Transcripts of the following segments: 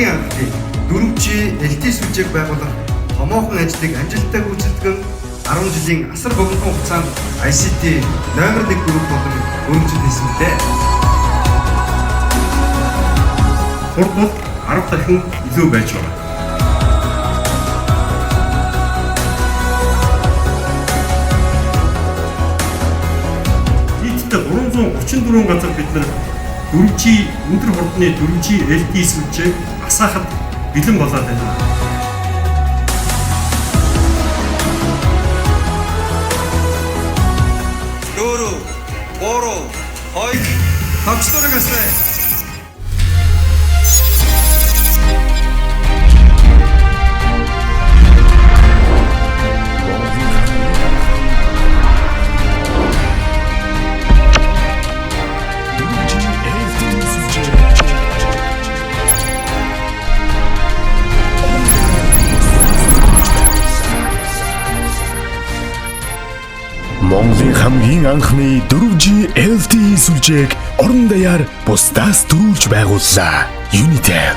хамгийн анхны 4G LTE сүлжээг байгуулах томоохон ажлыг амжилттай гүйцэтгэн 10 жилийн асар богино хугацаанд ICT номер 1 групп болон өргөжлөж хийсэнтэй. Хурдвал 10 дахин илүү байж байна. Нийтдээ 334 газар бид нар 4G өндөр хурдны 4G LTE сүлжээг асаахад бэлэн болоод байна. Дөрөв, гурав, хоёр, тавцлуурагасаа Монголын хамгийн анхны 4G LTE сүлжээг орон даяар бусдаас төрүүлж байгууллаа. Unitel.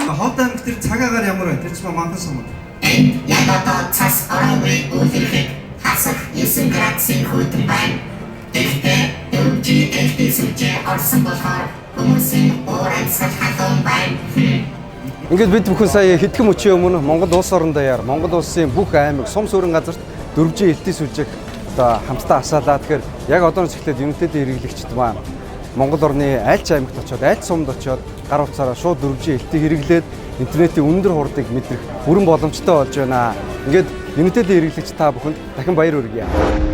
Хот аймаг тэр цагаагаар ямар байна? Тэр ч манхан сум. Энэ яг одоо цас ороогүй үлрэхэд хасах 9 градусын хүйтэн байна. Гэхдээ 4G LTE сүлжээ орсон болохоор хүмүүсийн уур амьсгал халуун байна. Ингээд бид бүхэн сая хэдхэн мөчийн өмнө Монгол улс орон даяар Монгол улсын бүх аймаг сум сүрэн газарт 4G LTE сүлжээг одоо хамтдаа асаалаа. Тэгэхээр яг одооноос эхлээд Unitel хэрэглэгчид маань Монгол орны аль ч аймагт очиод аль ч сумд очиод гар утсаараа шууд 4G LTE хэрэглээд интернетийн өндөр хурдыг мэдрэх бүрэн боломжтой болж байна. Ингээд Unitel хэрэглэгч та бүхэнд дахин баяр хүргэе.